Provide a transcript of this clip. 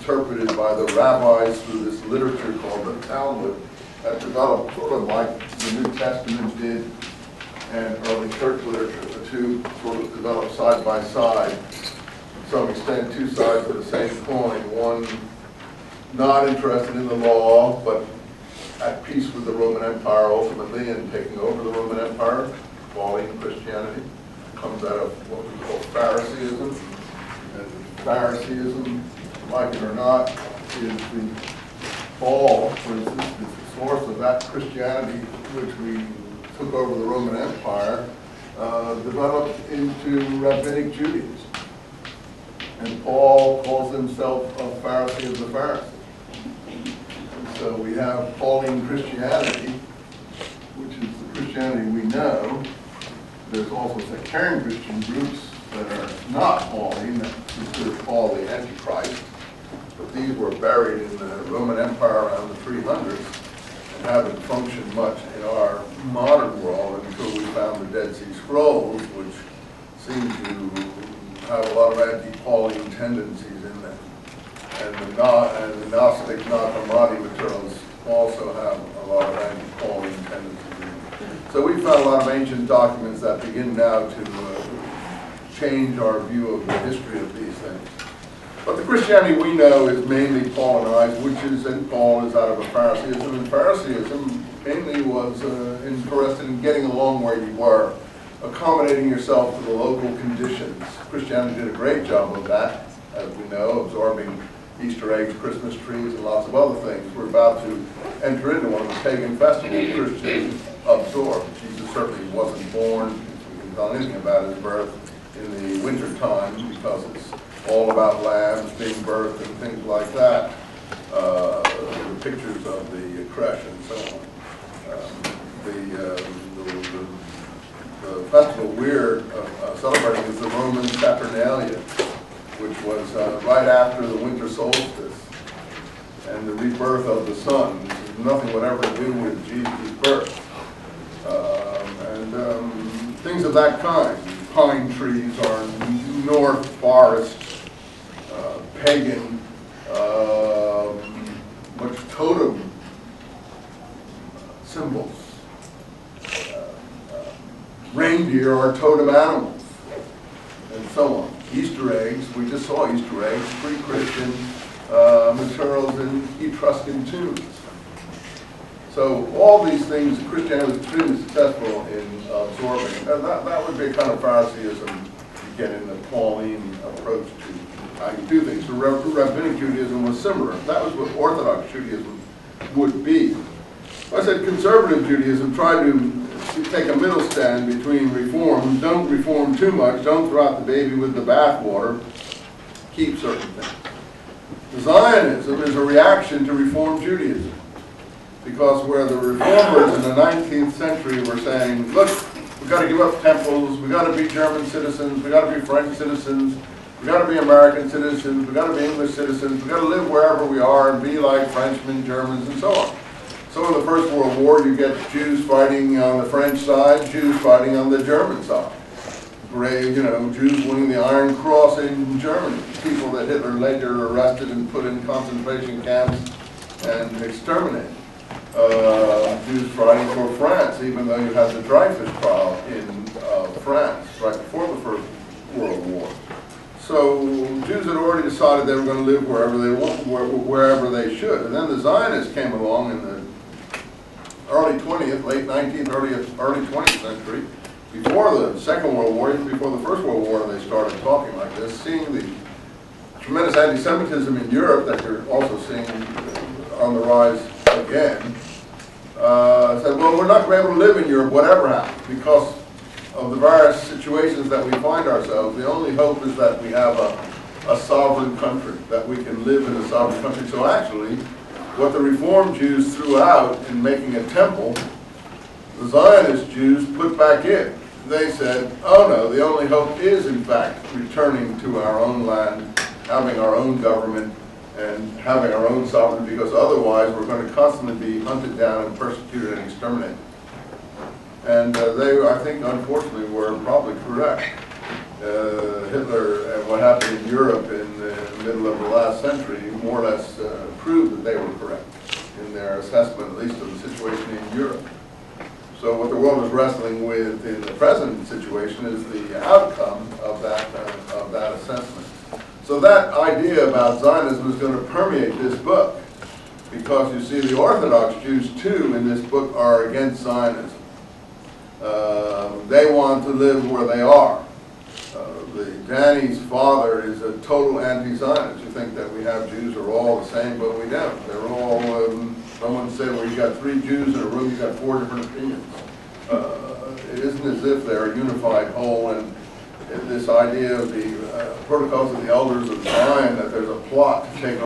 interpreted by the rabbis through this literature called the Talmud that developed sort of like the New Testament did and early church literature. The two sort of developed side by side. To some extent, two sides of the same coin. One not interested in the law, but at peace with the Roman Empire ultimately and taking over the Roman Empire, falling Christianity. Comes out of what we call Phariseeism. And Phariseeism, like it or not, is the fall, for instance, is the source of that Christianity which we took over the Roman Empire, developed into Rabbinic Judaism. And Paul calls himself a Pharisee of the Pharisees. And so we have Pauline Christianity, which is the Christianity we know. There's also sectarian Christian groups that are not Pauline, that consider Paul the Antichrist. But these were buried in the Roman Empire around the 300s and haven't functioned much in our modern world until we found the Dead Sea Scrolls, which seem to have a lot of anti-Pauline tendencies in them. And the Gnostic Nag Hammadi materials also have a lot of anti-Pauline tendencies in them. So we found a lot of ancient documents that begin now to change our view of the history of these things. But the Christianity we know is mainly Paulinized, which is, and Paul is out of a Phariseeism, and Phariseeism mainly was interested in getting along where you were, accommodating yourself to the local conditions. Christianity did a great job of that, as we know, absorbing Easter eggs, Christmas trees, and lots of other things. We're about to enter into one of the pagan festivals Christians absorbed. Jesus certainly wasn't born, if we can tell anything about his birth, in the winter time, because it's all about lambs being birthed and things like that. The pictures of the creche and so on. The festival we're celebrating is the Roman Saturnalia, which was right after the winter solstice and the rebirth of the sun. This has nothing whatever to do with Jesus' birth. And things of that kind. Pine trees are North forest, pagan, much totem symbols. Reindeer are totem animals, and so on. Easter eggs, we just saw Easter eggs, pre-Christian materials in Etruscan tombs. So all these things, Christianity was extremely successful in absorbing. And that would be a kind of Phariseeism, again, in the Pauline approach to how you do things. So Rabbinic Judaism was similar. That was what Orthodox Judaism would be. I said conservative Judaism tried to take a middle stand between reform. Don't reform too much. Don't throw out the baby with the bathwater. Keep certain things. Zionism is a reaction to Reform Judaism. Because where the reformers in the 19th century were saying, look, we've got to give up temples, we've got to be German citizens, we've got to be French citizens, we've got to be American citizens, we've got to be English citizens, we've got to live wherever we are and be like Frenchmen, Germans, and so on. So in the First World War, you get Jews fighting on the French side, Jews fighting on the German side. Brave, Jews winning the Iron Cross in Germany, people that Hitler later arrested and put in concentration camps and exterminated. Jews fighting for France, even though you had the Dreyfus trial in France right before the First World War. So Jews had already decided they were going to live wherever they want, wherever they should. And then the Zionists came along in the early 20th, late 19th, early 20th century, before the Second World War, even before the First World War, they started talking like this, seeing the tremendous anti-Semitism in Europe that you're also seeing on the rise again, said, well, we're not going to be able to live in Europe, whatever happens, because of the various situations that we find ourselves. The only hope is that we have a sovereign country, that we can live in a sovereign country. So actually, what the Reform Jews threw out in making a temple, the Zionist Jews put back in. They said, oh no, the only hope is, in fact, returning to our own land, having our own government, and having our own sovereignty, because otherwise we're going to constantly be hunted down and persecuted and exterminated. And they, I think, unfortunately, were probably correct. Hitler and what happened in Europe in the middle of the last century more or less proved that they were correct in their assessment, at least of the situation in Europe. So what the world is wrestling with in the present situation is the outcome of that assessment. So that idea about Zionism is going to permeate this book, because you see the Orthodox Jews too in this book are against Zionism. They want to live where they are. Danny's father is a total anti-Zionist. You think that we have Jews who are all the same, but we don't. They're all, someone said, well, you got 3 Jews in a room, you got 4 different opinions. It isn't as if they're a unified whole, and this idea of the protocols of the elders of Zion, that there's a plot to take